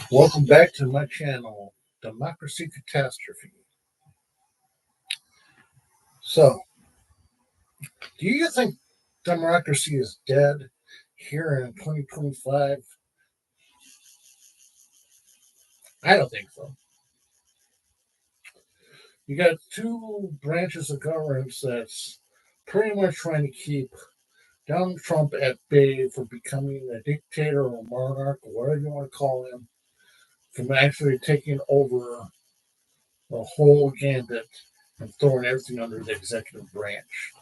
Welcome back to my channel, Democracy Catastrophe. So, do you think democracy is dead here in 2025? I don't think so. You got two branches of government that's pretty much trying to keep Donald Trump at bay for becoming a dictator or monarch, or whatever you want to call him, from actually taking over the whole gambit and throwing everything under the executive branch.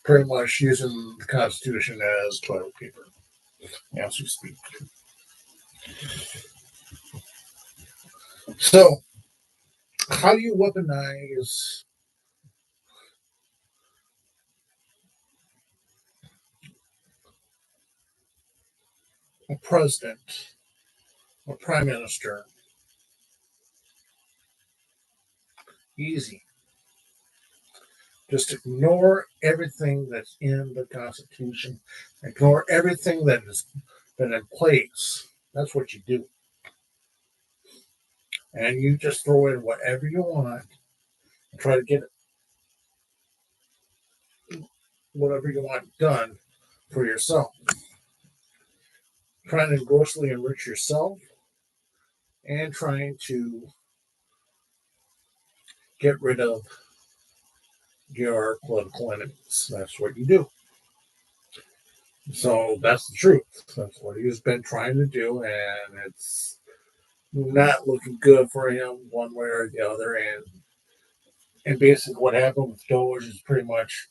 Pretty much using the Constitution as toilet paper, as we speak. So, how do you weaponize a president, a prime minister? Easy. Just ignore everything that's in the Constitution. Ignore everything that has been in place. That's what you do. And you just throw in whatever you want and try to get whatever you want done for yourself. Trying to grossly enrich yourself and trying to get rid of your political enemies. That's what you do. So that's the truth. That's what he's been trying to do, and it's not looking good for him one way or the other. And basically, what happened with Doge is pretty much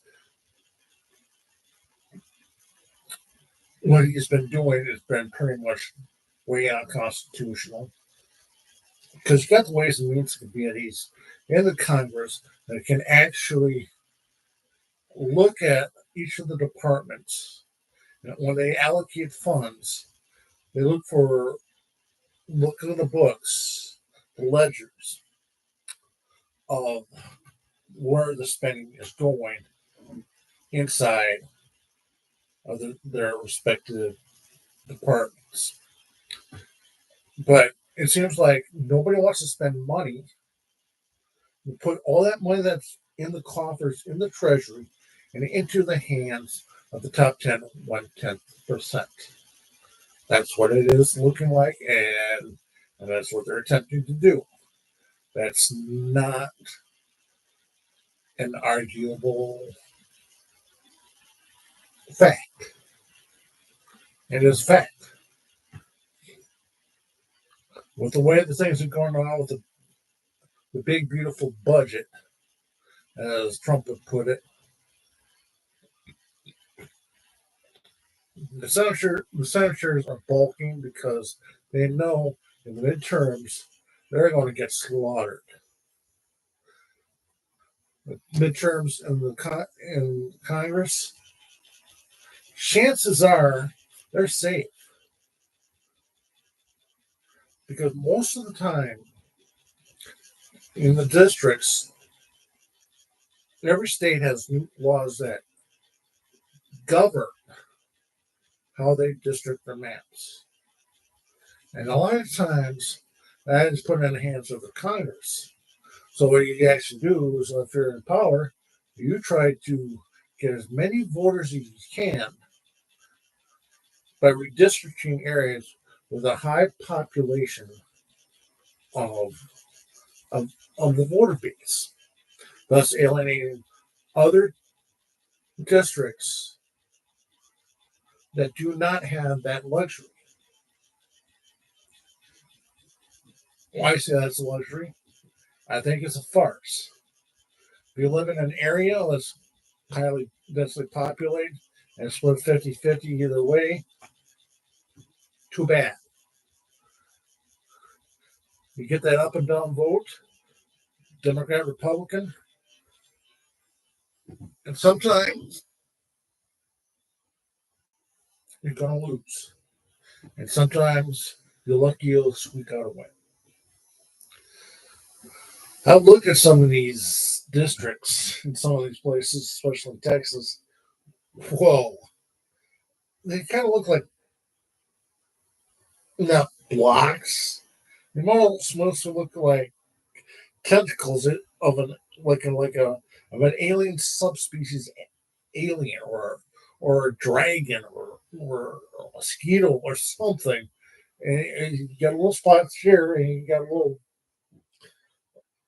what he's been doing has been pretty much way unconstitutional. Because you got the Ways and Means Committees in the Congress that can actually look at each of the departments. And when they allocate funds, they look at the books, the ledgers of where the spending is going inside of their respective departments. But it seems like nobody wants to spend money. You put all that money that's in the coffers, in the treasury, and into the hands of the top 1/10%. That's what it is looking like, and that's what they're attempting to do. That's not an arguable fact. It is fact. With the way the things are going on with the big, beautiful budget, as Trump would put it, the senators are balking because they know in the midterms they're going to get slaughtered. The midterms in Congress, chances are they're safe because most of the time in the districts, every state has new laws that govern how they district their maps. And a lot of times that is put in the hands of the Congress. So what you actually do is, if you're in power, you try to get as many voters as you can by redistricting areas with a high population of, of the voter base, thus alienating other districts that do not have that luxury. Why I say that's a luxury? I think it's a farce. If you live in an area that's highly densely populated and split 50-50 either way, too bad. You get that up and down vote, Democrat, Republican, and sometimes you're going to lose. And sometimes you're lucky you'll squeak out a win. I've looked at some of these districts in some of these places, especially in Texas. Whoa. They kind of look like not blocks. They mostly look like tentacles of an like a of an alien subspecies alien or a dragon or a mosquito or something. And you got little spots here, and you got little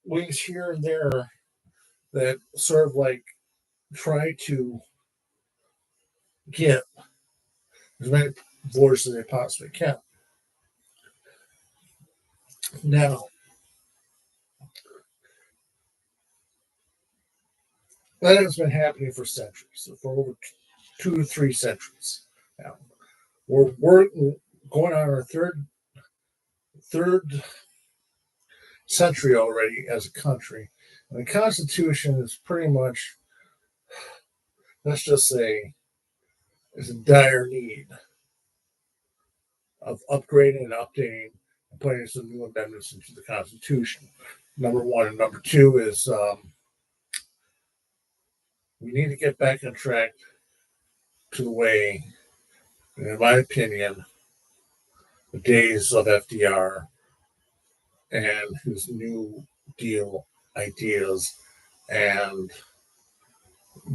wings here and there that sort of like try to get as many voices as they possibly can. Now, that has been happening for centuries, so for over 2 to 3 centuries now. We're going on our third century already as a country, and the Constitution is pretty much, let's just say, is in dire need of upgrading and updating and putting some new amendments into the Constitution. Number one, and number two is we need to get back on track to the way, in my opinion, the days of FDR and his New Deal ideas, and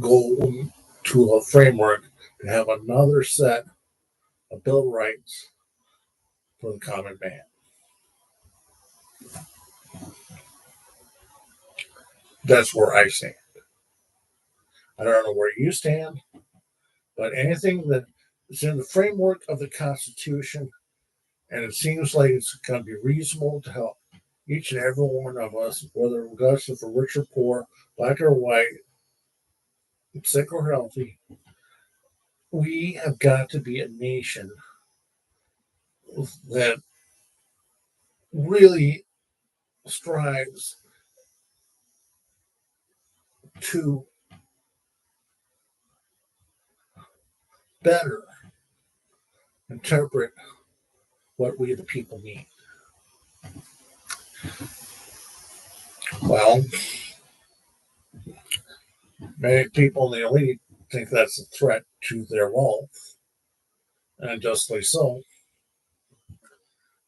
go to a framework to have another set of Bill of Rights for the common man. That's where I stand. I don't know where you stand, but anything that is in the framework of the Constitution, and it seems like it's going to be reasonable to help each and every one of us, whether regardless if we're rich or poor, black or white, sick or healthy, we have got to be a nation that really strives to better interpret what we the people need. Well, many people in the elite think that's a threat to their wealth, and justly so,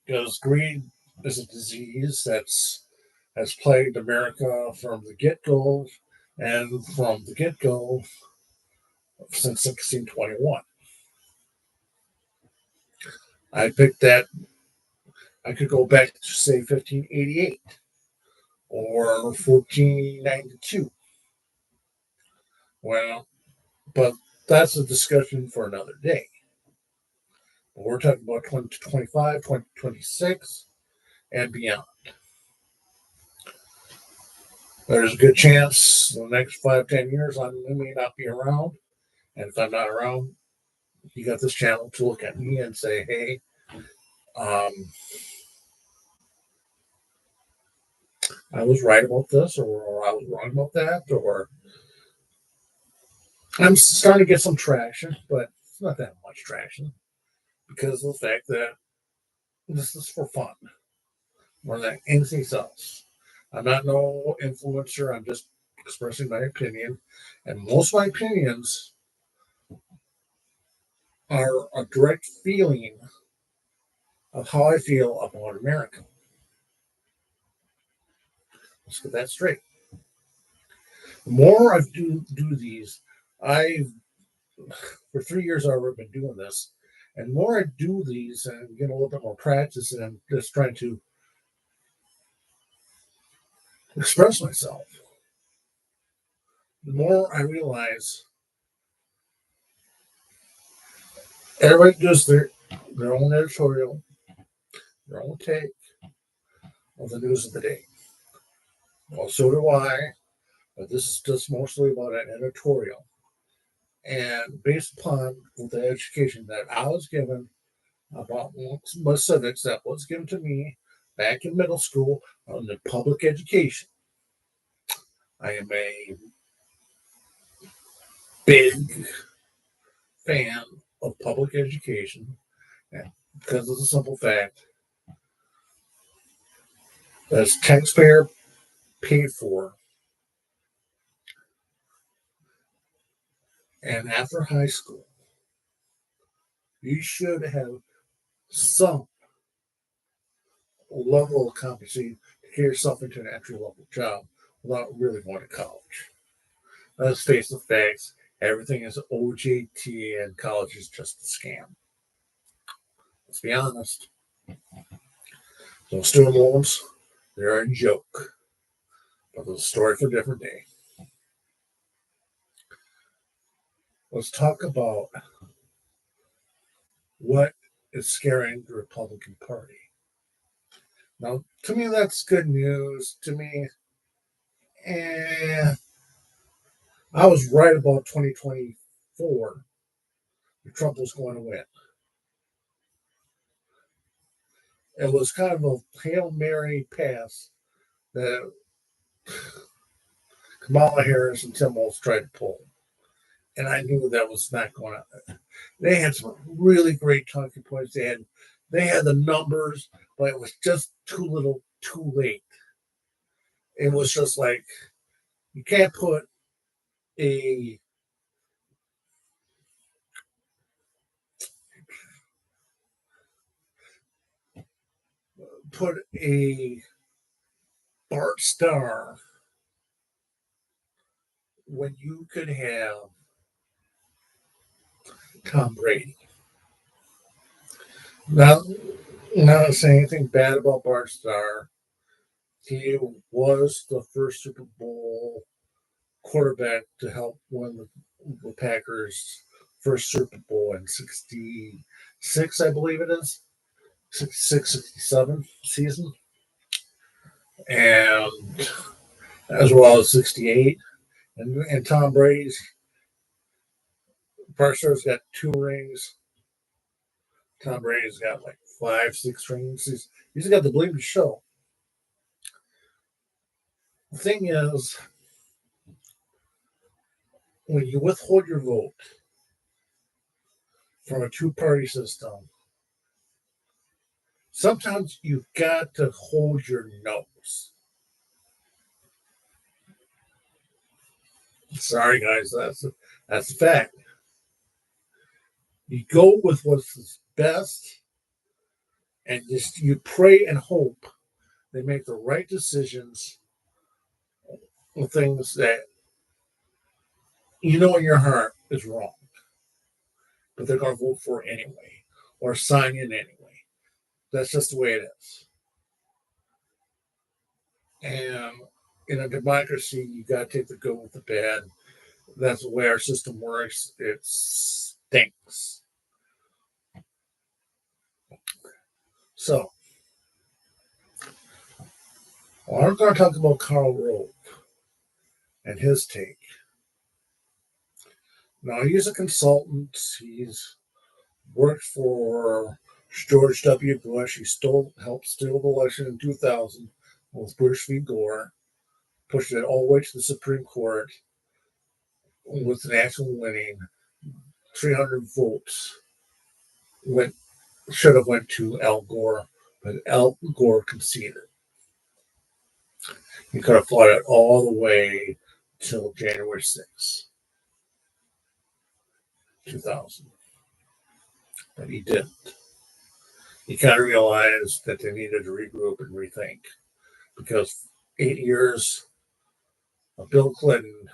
because greed is a disease that's has plagued America from the get go, and from the get go since 1621. I picked that. I could go back to say 1588 or 1492. Well, but that's a discussion for another day. But we're talking about 2025, 2026, and beyond. There's a good chance in the next 5, 10 years I may not be around. And if I'm not around, you got this channel to look at me and say, hey, um, I was right about this, or I was wrong about that, or I'm starting to get some traction, but it's not that much traction because of the fact that this is for fun more than anything else. I'm not no influencer. I'm just expressing my opinion, and most of my opinions are a direct feeling of how I feel about America. Let's get that straight. The more I do these, I for 3 years I've already been doing this, and the more I do these and get a little bit more practice, and I'm just trying to express myself, the more I realize everybody does their own editorial, their own take of the news of the day. Well, so do I, but this is just mostly about an editorial. And based upon the education that I was given about my civics that was given to me back in middle school on the public education, I am a big fan of public education because of the simple fact that it's taxpayer paid for. And after high school, you should have some level of competency to get yourself into an entry level job without really going to college. Let's face the facts. Everything is OJT and college is just a scam. Let's be honest. Those student loans, they're a joke. But it's a story for a different day. Let's talk about what is scaring the Republican Party. Now, to me, that's good news. To me, I was right about 2024 that Trump was going to win. It was kind of a Hail Mary pass that Kamala Harris and Tim Walz tried to pull. And I knew that was not going to. They had some really great talking points. They had the numbers, but it was just too little, too late. It was just like you can't a put a Bart Starr when you could have Tom Brady. Now, not saying anything bad about Bart Starr. He was the first Super Bowl quarterback to help win the Packers' first Super Bowl in 66, I believe it is. 66, 67 season. And as well as 68. And Tom Brady's Star's got 2 rings. Tom Brady's got like 5, 6 rings. He's got the belief to show. The thing is, when you withhold your vote from a two-party system, sometimes you've got to hold your nose. Sorry, guys, that's a fact. You go with what's best, and you pray and hope they make the right decisions on things that you know in your heart is wrong, but they're going to vote for it anyway or sign in anyway. That's just the way it is. And in a democracy, you got to take the good with the bad. That's the way our system works. It stinks. So, I'm going to talk about Karl Rove and his take. Now, he's a consultant. He's worked for George W. Bush. He helped steal the election in 2000 with Bush v. Gore, pushed it all the way to the Supreme Court with an actual winning 300 votes. Should have went to Al Gore, but Al Gore conceded. He could have fought it all the way till January 6th, 2000. But he didn't. He kind of realized that they needed to regroup and rethink because 8 years of Bill Clinton,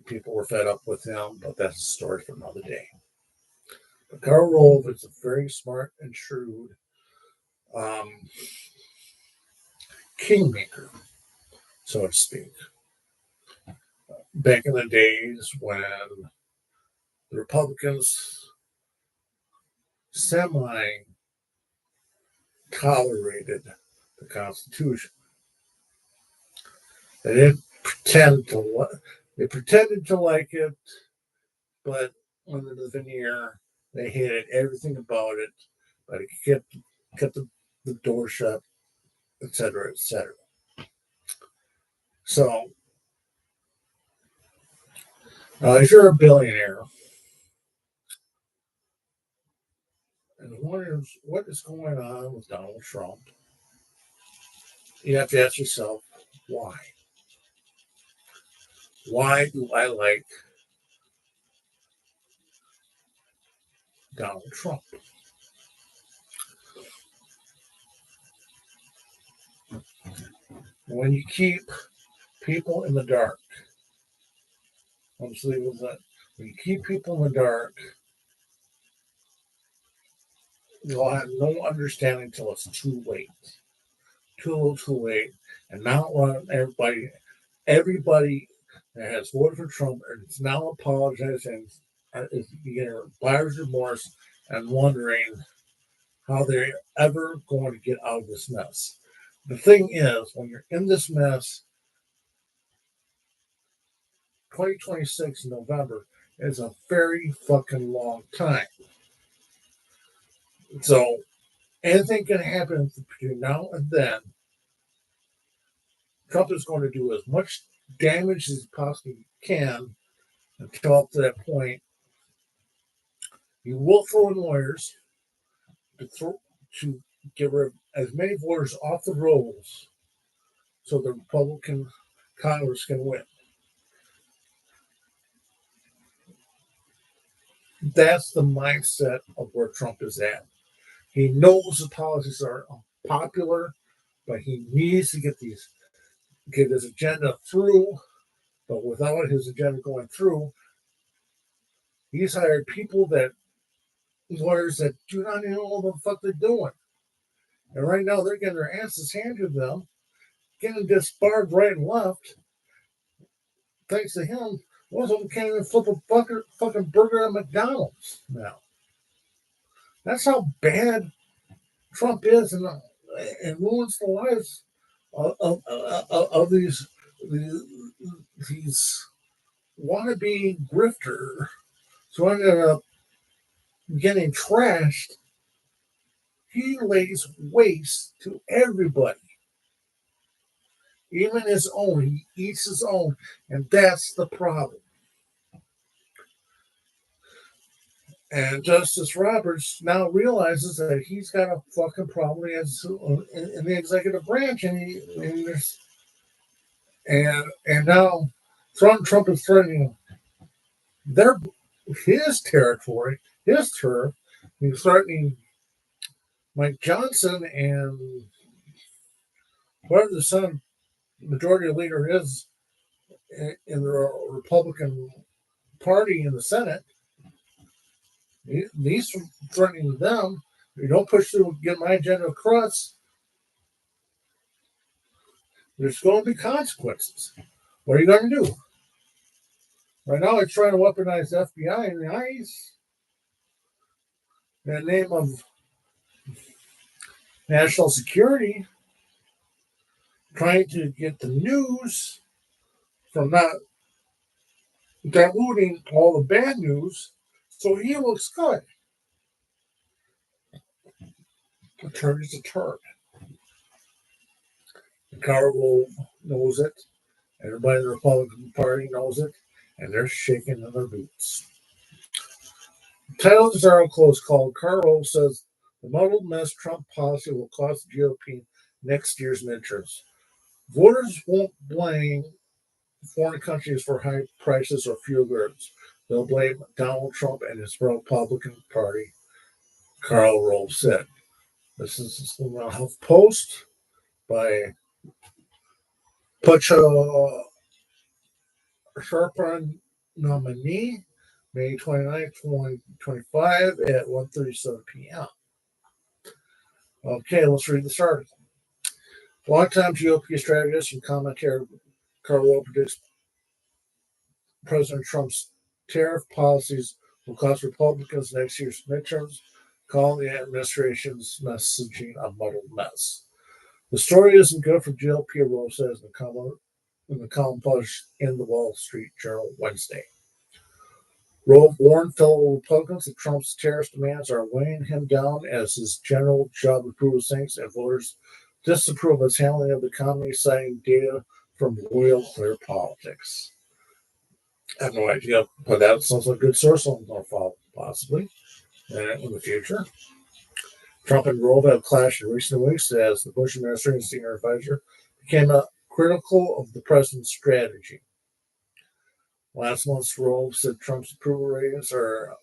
people were fed up with him, but that's a story for another day. But Karl Rove is a very smart and shrewd kingmaker, so to speak. Back in the days when the Republicans semi tolerated the Constitution. They didn't they pretended to like it, but under the veneer, they hated everything about it, but it kept the door shut, etc., etc. So, if you're a billionaire and wonders what is going on with Donald Trump, you have to ask yourself, why? Why do I like Donald Trump? When you keep people in the dark, I'm just leaving that. When you keep people in the dark, you'll have no understanding until it's too late. Too late. And now everybody that has voted for Trump is now apologizing and is getting buyer's remorse and wondering how they're ever going to get out of this mess. The thing is, when you're in this mess, 2026 November is a very fucking long time. So anything can happen between now and then. Trump is going to do as much damage as he possibly can until up to that point. He will throw in lawyers to get rid of as many voters off the rolls so the Republican Congress can win. That's the mindset of where Trump is at. He knows the policies are popular, but he needs to get his agenda through. But without his agenda going through, he's hired lawyers that do not even know what the fuck they're doing. And right now they're getting their asses handed to them, getting disbarred right and left. Thanks to him, most of them can't even flip a fucking burger at McDonald's now. That's how bad Trump is, and ruins the lives of these wannabe grifters who ended up getting trashed. He lays waste to everybody, even his own. He eats his own, and that's the problem. And Justice Roberts now realizes that he's got a fucking problem in the executive branch, and now Trump is threatening his territory, his turf. He's threatening Mike Johnson and whoever the Senate majority leader is in the Republican Party in the Senate. He's threatening them. If you don't push through, get my agenda across, there's going to be consequences. What are you going to do? Right now, they're trying to weaponize the FBI and the ICE in the name of national security, trying to get the news from not diluting all the bad news so he looks good. A turd is a turd. Karl Rove knows it. Everybody in the Republican Party knows it, and they're shaking in their boots. The title of this article is called Karl Rove Says the Muddled Mess Trump Policy Will Cost the GOP Next Year's Midterms. Voters won't blame foreign countries for high prices or fuel goods. They'll blame Donald Trump and his Republican Party, Karl Rove said. This is the Health Post by Pacha Sharpan nominee, May 29, 2025 at 1:37 p.m. Okay, let's read this article. Longtime GOP strategist and commentator Karl Rove predicts President Trump's tariff policies will cost Republicans next year's midterms, calling the administration's messaging a muddled mess. The story isn't good for GOP, Rove says in the column published in the Wall Street Journal Wednesday. Rove warned fellow Republicans that Trump's tariff demands are weighing him down as his general job approval sinks and voters disapprove of his handling of the economy, citing data from Royal Clear Politics. I have no idea, but that sounds like a good source on possibly in the future. Trump and Rove have clashed in recent weeks as the Bush administration's senior advisor became critical of the president's strategy. Last month, Rove said Trump's approval ratings are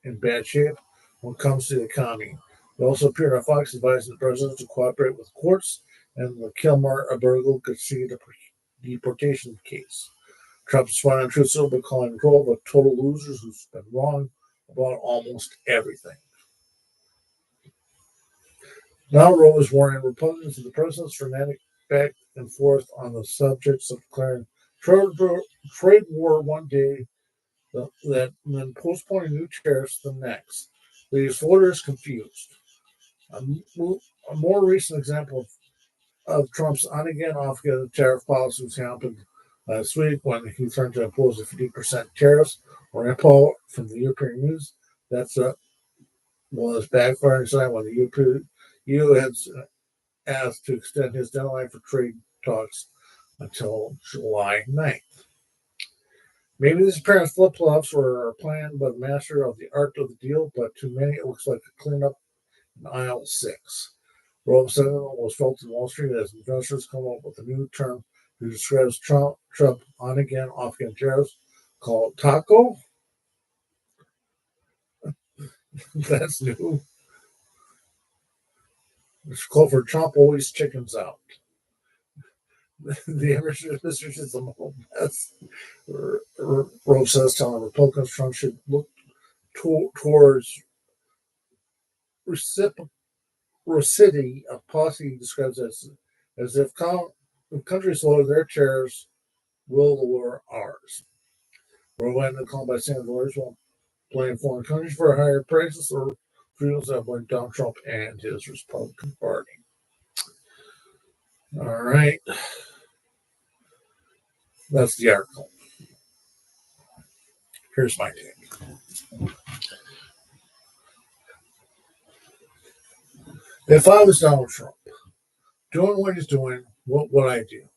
in bad shape when it comes to the economy. He also appeared on Fox advising the president to cooperate with courts and the Kilmer-Abergel could see the deportation case. Trump responded truthfully by calling Rove a total loser who's been wrong about almost everything. Now Rove is warning Republicans of the president's frenetic back and forth on the subjects of declaring trade war one day, that then postponing new tariffs the next, leaves voters confused. A more recent example of Trump's on again, off again tariff policies happened last week when he threatened to impose a 50% tariffs or import from the European Union. That's was backfiring side when the EU had asked to extend his deadline for trade talks until July 9th. Maybe these apparent flip flops were planned by the master of the art of the deal, but to many it looks like a cleanup in aisle 6. Rove sentiment was felt in Wall Street as investors come up with a new term to describe Trump on again, off again tariffs called taco. That's new. It's called for Trump always chickens out. The administration is a mess. Rove says telling Republicans Trump should look towards reciprocity of policy he describes as if countries lower their tariffs, will lower ours. Rove ended the call by saying the lawyers won't blame foreign countries for higher prices or freedoms that blame Donald Trump and his Republican Party. All right. That's the article. Here's my take. If I was Donald Trump doing what he's doing, what would I do?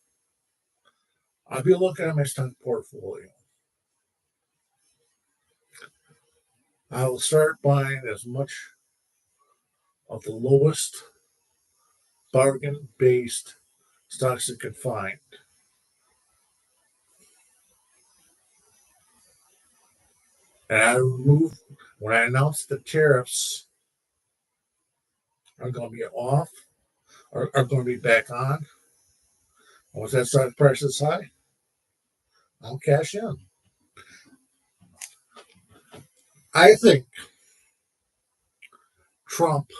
I'd be looking at my stock portfolio. I will start buying as much of the lowest bargain based stocks I could find. And I remove, when I announce the tariffs are going to be off, are going to be back on, once that stock price is high, I'll cash in. I think Trump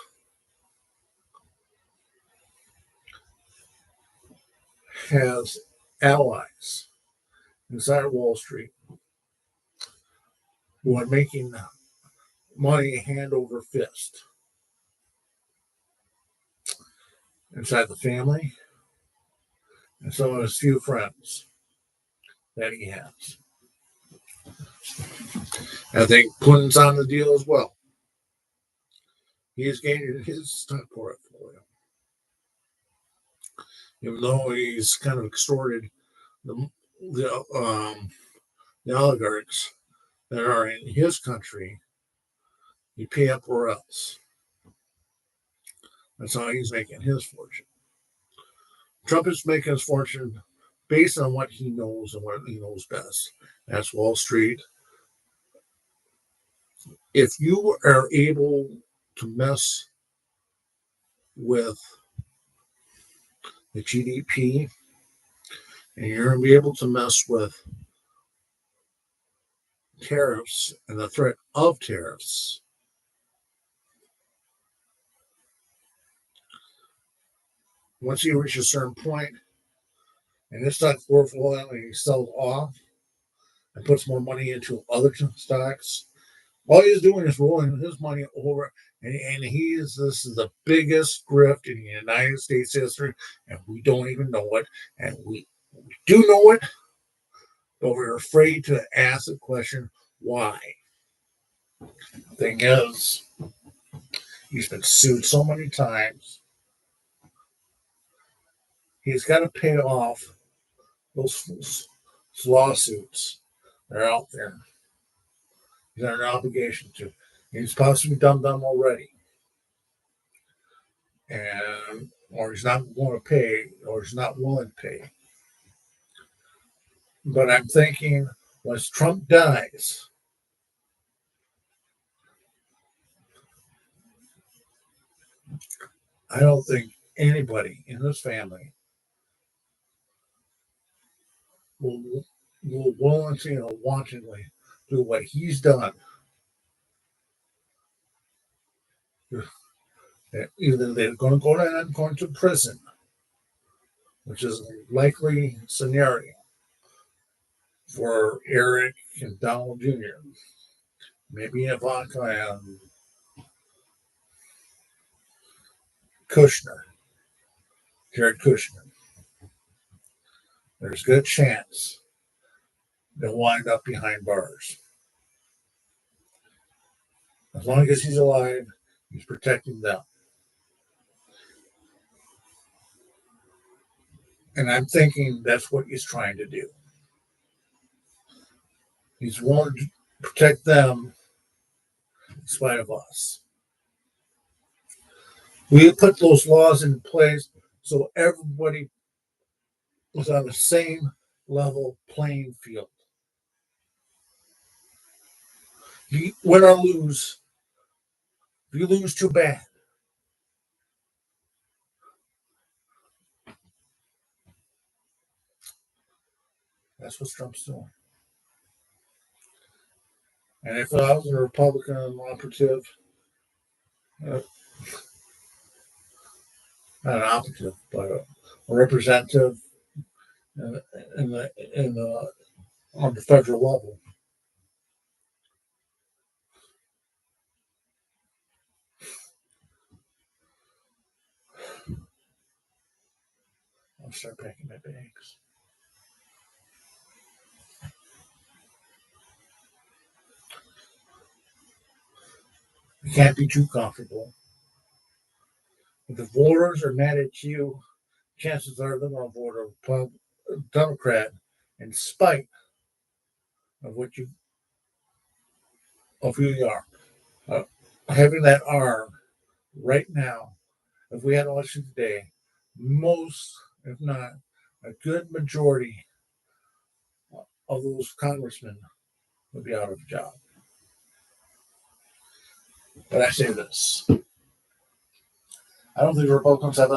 has allies inside Wall Street who are making money hand over fist inside the family and some of his few friends that he has. I think Putin's on the deal as well. He is gaining his stock portfolio, even though he's kind of extorted the the oligarchs that are in his country. You pay up or else. That's how he's making his fortune. Trump is making his fortune based on what he knows and what he knows best. That's Wall Street. If you are able to mess with the GDP and you're going to be able to mess with tariffs and the threat of tariffs, once you reach a certain point and this stock portfolio and he sells off and puts more money into other stocks, all he's doing is rolling his money over, and this is the biggest grift in the United States history, and we don't even know it, and we do know it, but we're afraid to ask the question, why? The thing is, he's been sued so many times. He's got to pay off those lawsuits that are out there. He's got an obligation to. He's possibly done them already. And or he's not going to pay, or he's not willing to pay. But I'm thinking, once Trump dies, I don't think anybody in his family will willingly or wantonly do what he's done, either they're going to prison, which is a likely scenario for Eric and Donald Jr., maybe Ivanka and Kushner, Jared Kushner. There's a good chance they'll wind up behind bars. As long as he's alive, he's protecting them. And I'm thinking that's what he's trying to do. He's willing to protect them in spite of us. We put those laws in place so everybody was on the same level playing field. You win or lose, if you lose too bad. That's what Trump's doing. And if I was a Republican operative, not an operative, but a representative on the federal level, I'll start packing my bags. You can't be too comfortable. If the voters are mad at you, chances are they're going to vote a Democrat in spite of who you are. Uh, Having that arm right now, if we had an election today, most, if not a good majority of those congressmen would be out of a job. But I say this: I don't think the Republicans have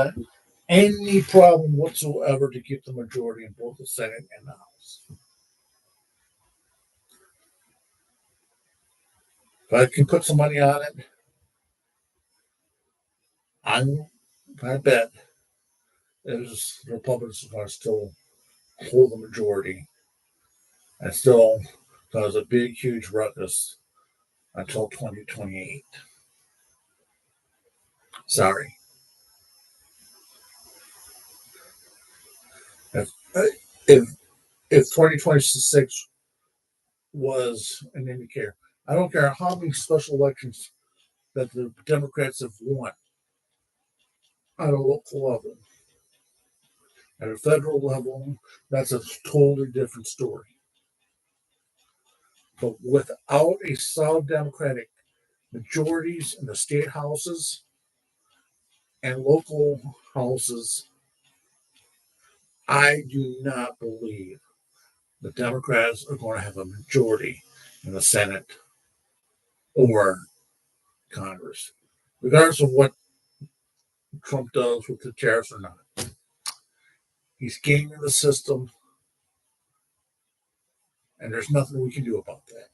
any problem whatsoever to keep the majority in both the Senate and the House. If I can put some money on it, I bet is the Republicans are going to still hold the majority and still cause a big, huge ruckus until 2028. Sorry. If if, if 2026 was an indicator, I don't care how many special elections that the Democrats have won at a local level. At a federal level, that's a totally different story. But without a solid Democratic majorities in the state houses and local houses, I do not believe the Democrats are going to have a majority in the Senate or Congress, regardless of what Trump does with the tariffs or not. He's gaming the system, and there's nothing we can do about that.